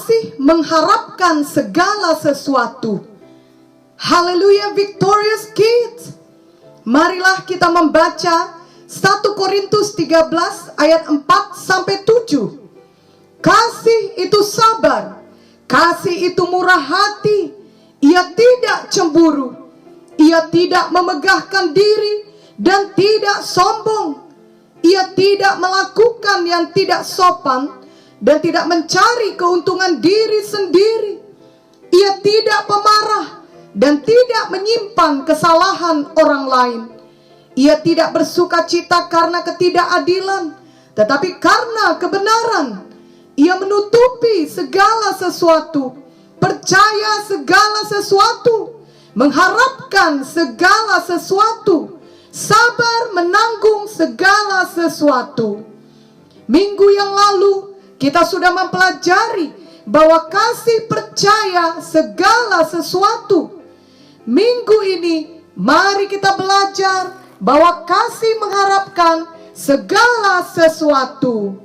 Kasih mengharapkan segala sesuatu. Haleluya, Victorious Kids. Marilah kita membaca 1 Korintus 13 ayat 4 sampai 7. Kasih itu sabar, kasih itu murah hati, ia tidak cemburu, ia tidak memegahkan diri dan tidak sombong, ia tidak melakukan yang tidak sopan dan tidak mencari keuntungan diri sendiri, ia tidak pemarah dan tidak menyimpan kesalahan orang lain. Ia tidak bersuka cita karena ketidakadilan, tetapi karena kebenaran. Ia menutupi segala sesuatu, percaya segala sesuatu, mengharapkan segala sesuatu, sabar menanggung segala sesuatu. Minggu yang lalu kita sudah mempelajari bahwa kasih percaya segala sesuatu. Minggu ini mari kita belajar bahwa kasih mengharapkan segala sesuatu.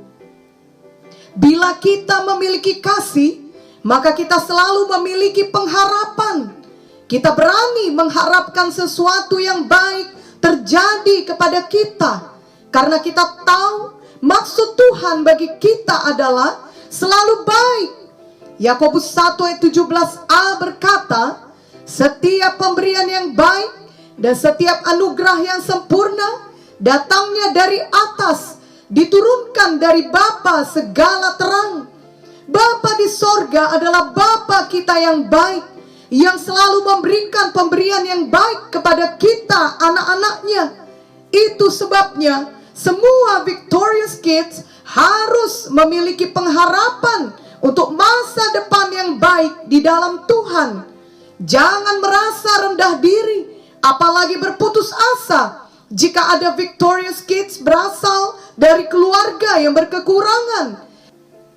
Bila kita memiliki kasih, maka kita selalu memiliki pengharapan. Kita berani mengharapkan sesuatu yang baik terjadi kepada kita, karena kita tahu maksud Tuhan bagi kita adalah selalu baik. Yakobus 1 ayat 17a berkata, setiap pemberian yang baik dan setiap anugerah yang sempurna datangnya dari atas, diturunkan dari Bapa segala terang. Bapa di sorga adalah Bapa kita yang baik, yang selalu memberikan pemberian yang baik kepada kita, anak-anaknya. Itu sebabnya semua Victorious Kids harus memiliki pengharapan untuk masa depan yang baik di dalam Tuhan. Jangan merasa rendah diri, apalagi berputus asa jika ada Victorious Kids berasal dari keluarga yang berkekurangan.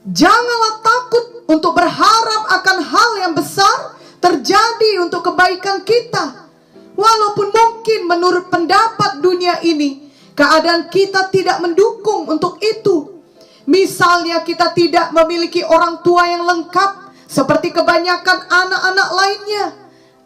Janganlah takut untuk berharap akan hal yang besar terjadi untuk kebaikan kita. Walaupun mungkin menurut pendapat dunia ini, keadaan kita tidak mendukung untuk itu. Misalnya kita tidak memiliki orang tua yang lengkap seperti kebanyakan anak-anak lainnya,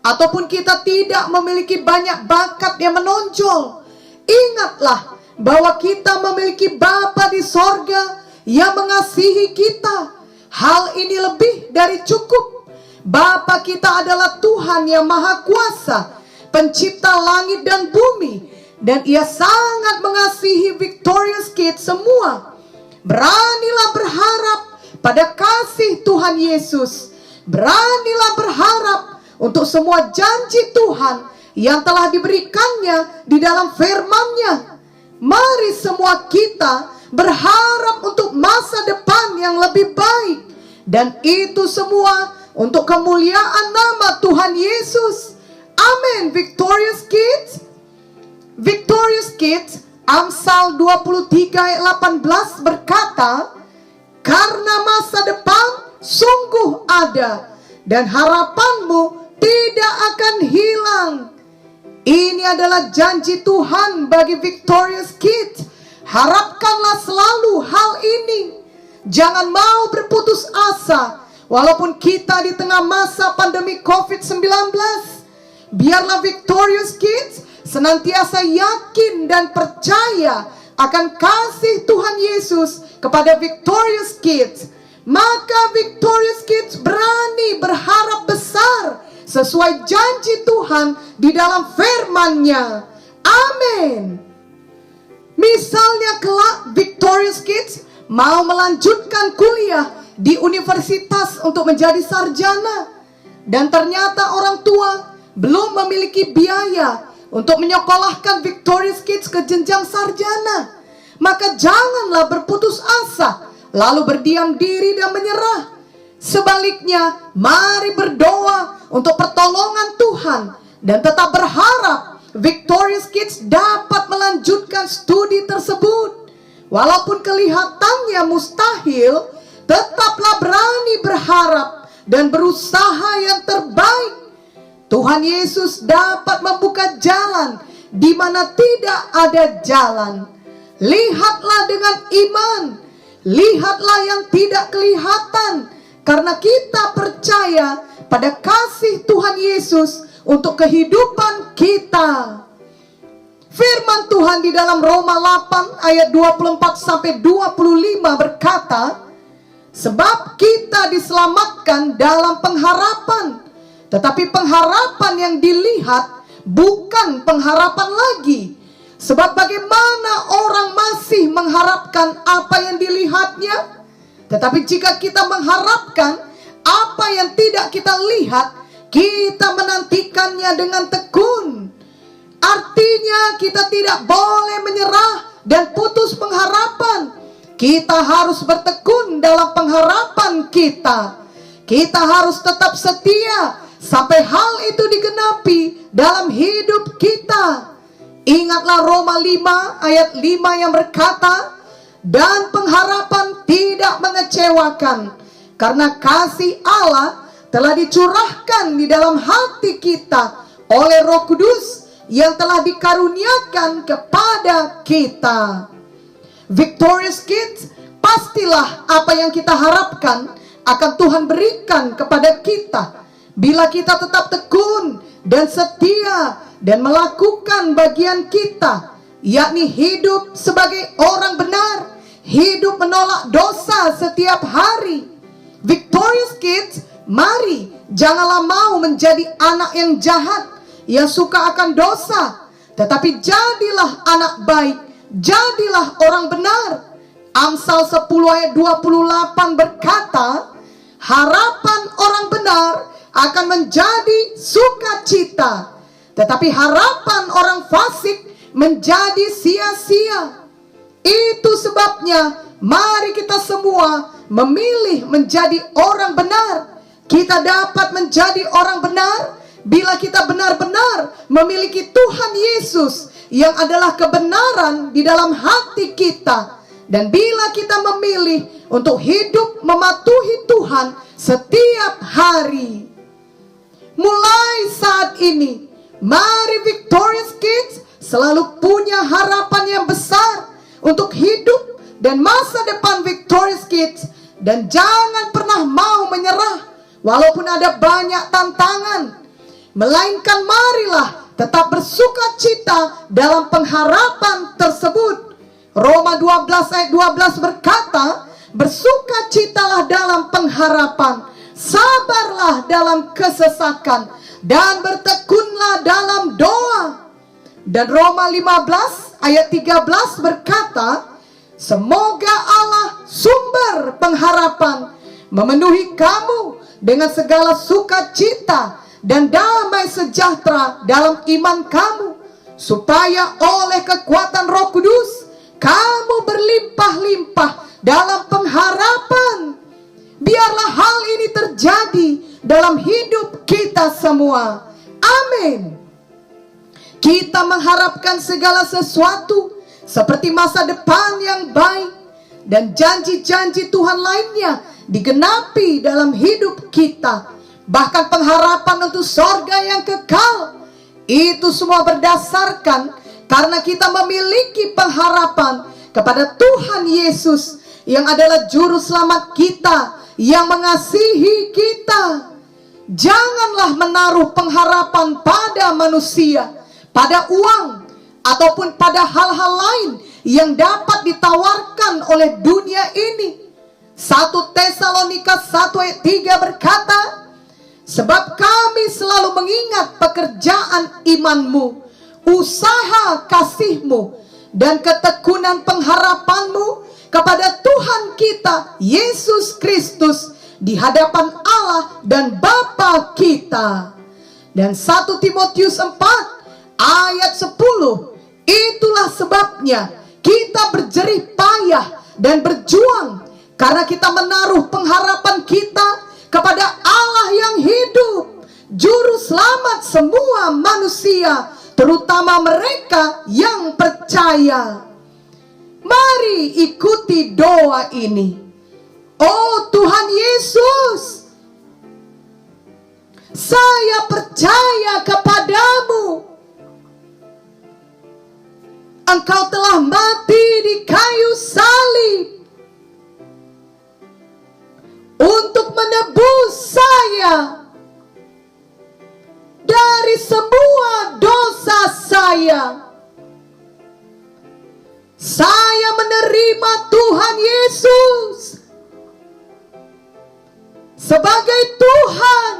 ataupun kita tidak memiliki banyak bakat yang menonjol. Ingatlah bahwa kita memiliki Bapa di sorga yang mengasihi kita. Hal ini lebih dari cukup. Bapa kita adalah Tuhan yang Maha Kuasa, pencipta langit dan bumi, dan Ia sangat mengasihi Victorious Kids semua. Beranilah berharap pada kasih Tuhan Yesus. Beranilah berharap untuk semua janji Tuhan yang telah diberikannya di dalam firman-Nya. Mari semua kita berharap untuk masa depan yang lebih baik, dan itu semua untuk kemuliaan nama Tuhan Yesus. Amin. Victorious Kids. Victorious Kids, Amsal 23 ayat 18 berkata, karena masa depan sungguh ada dan harapanmu tidak akan hilang. Ini adalah janji Tuhan bagi Victorious Kids. Harapkanlah selalu hal ini. Jangan mau berputus asa walaupun kita di tengah masa pandemi COVID-19. Biarlah Victorious Kids senantiasa yakin dan percaya akan kasih Tuhan Yesus kepada Victorious Kids. Maka Victorious Kids berani berharap besar sesuai janji Tuhan di dalam firman-Nya. Amin. Misalnya kelak Victorious Kids mau melanjutkan kuliah di universitas untuk menjadi sarjana, dan ternyata orang tua belum memiliki biaya untuk menyekolahkan Victorious Kids ke jenjang sarjana, maka janganlah berputus asa lalu berdiam diri dan menyerah. Sebaliknya, mari berdoa untuk pertolongan Tuhan dan tetap berharap Victorious Kids dapat melanjutkan studi tersebut. Walaupun kelihatannya mustahil, tetaplah berani berharap dan berusaha yang terbaik. Tuhan Yesus dapat membuka jalan di mana tidak ada jalan. Lihatlah dengan iman, lihatlah yang tidak kelihatan, karena kita percaya pada kasih Tuhan Yesus untuk kehidupan kita. Firman Tuhan di dalam Roma 8 ayat 24 sampai 25 berkata, sebab kita diselamatkan dalam pengharapan, tetapi pengharapan yang dilihat bukan pengharapan lagi. Sebab bagaimana orang masih mengharapkan apa yang dilihatnya? Tetapi jika kita mengharapkan apa yang tidak kita lihat, kita menantikannya dengan tekun. Artinya kita tidak boleh menyerah dan putus pengharapan. Kita harus bertekun dalam pengharapan kita. Kita harus tetap setia sampai hal itu digenapi dalam hidup kita. Ingatlah Roma 5 ayat 5 yang berkata, dan pengharapan tidak mengecewakan, karena kasih Allah telah dicurahkan di dalam hati kita oleh Roh Kudus yang telah dikaruniakan kepada kita. Victorious Kids, pastilah apa yang kita harapkan akan Tuhan berikan kepada kita bila kita tetap tekun dan setia dan melakukan bagian kita, yakni hidup sebagai orang benar, hidup menolak dosa setiap hari. Victorious Kids, mari janganlah mau menjadi anak yang jahat, yang suka akan dosa, tetapi jadilah anak baik, jadilah orang benar. Amsal 10 ayat 28 berkata, harapan orang benar akan menjadi sukacita, tetapi harapan orang fasik menjadi sia-sia. Itu sebabnya mari kita semua memilih menjadi orang benar. Kita dapat menjadi orang benar bila kita benar-benar memiliki Tuhan Yesus yang adalah kebenaran di dalam hati kita. Dan bila kita memilih untuk hidup mematuhi Tuhan setiap hari. Mulai saat ini, mari Victorious Kids selalu punya harapan yang besar untuk hidup dan masa depan Victorious Kids. Dan jangan pernah mau menyerah walaupun ada banyak tantangan. Melainkan marilah tetap bersuka cita dalam pengharapan tersebut. Roma 12 ayat 12 berkata, bersukacitalah dalam pengharapan, sabarlah dalam kesesakan, dan bertekunlah dalam doa. Dan Roma 15 ayat 13 berkata, semoga Allah sumber pengharapan memenuhi kamu dengan segala sukacita dan damai sejahtera dalam iman kamu, supaya oleh kekuatan Roh Kudus kamu berlimpah-limpah dalam pengharapan. Biarlah hal ini terjadi dalam hidup kita semua. Amin. Kita mengharapkan segala sesuatu seperti masa depan yang baik dan janji-janji Tuhan lainnya digenapi dalam hidup kita. Bahkan pengharapan untuk sorga yang kekal. Itu semua berdasarkan karena kita memiliki pengharapan kepada Tuhan Yesus yang adalah juru selamat kita, yang mengasihi kita. Janganlah menaruh pengharapan pada manusia, pada uang, ataupun pada hal-hal lain yang dapat ditawarkan oleh dunia ini. 1 Tesalonika 1 ayat 3 berkata, sebab kami selalu mengingat pekerjaan imanmu, usaha kasihmu, dan ketekunan pengharapanmu kepada Tuhan kita Yesus Kristus di hadapan Allah dan Bapa kita. Dan 1 Timotius 4 ayat 10, itulah sebabnya kita berjerih payah dan berjuang, karena kita menaruh pengharapan kita kepada Allah yang hidup, juru selamat semua manusia, terutama mereka yang percaya. Mari ikuti doa ini. Oh Tuhan Yesus, saya percaya kepadamu. Engkau telah mati di kayu salib untuk menebus saya, dari semua dosa saya menerima Tuhan Yesus sebagai Tuhan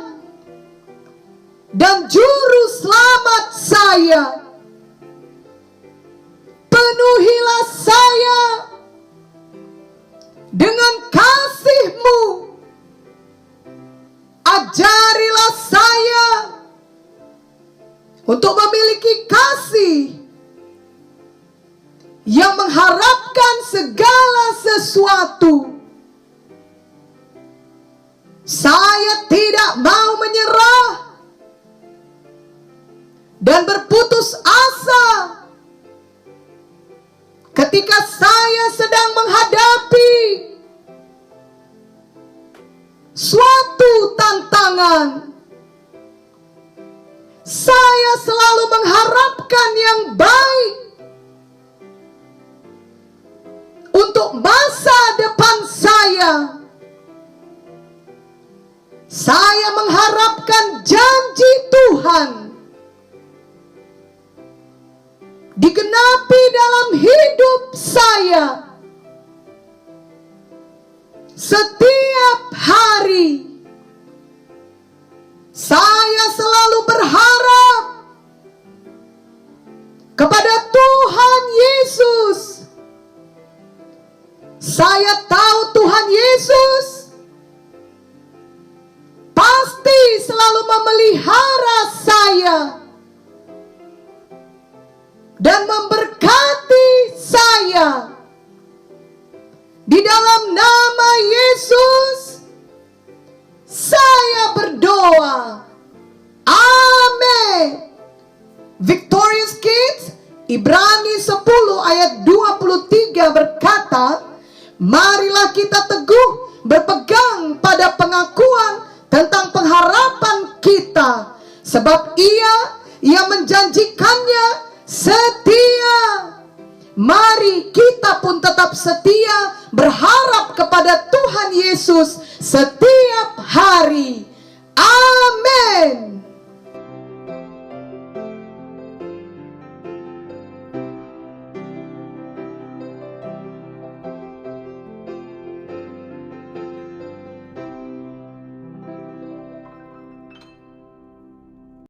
dan Juru Selamat saya. Penuhilah saya dengan kasih-Mu. Ajarilah saya untuk memiliki kasih yang mengharapkan segala sesuatu. Saya tidak mau menyerah dan berputus asa ketika saya sedang menghadapi suatu tantangan. Saya selalu mengharapkan yang baik untuk masa depan saya. Saya mengharapkan janji Tuhan digenapi dalam hidup saya setiap hari. Saya selalu berharap kepada Tuhan Yesus. Saya tahu Tuhan Yesus pasti selalu memelihara saya dan memberkati saya. Di dalam nama Yesus saya berdoa. Amin. Victorious Kids, Ibrani 10 ayat 23 berkata, marilah kita teguh berpegang pada pengakuan tentang pengharapan kita, sebab Ia yang menjanjikannya setia. Mari kita pun tetap setia berharap kepada Tuhan Yesus setiap hari. Amin.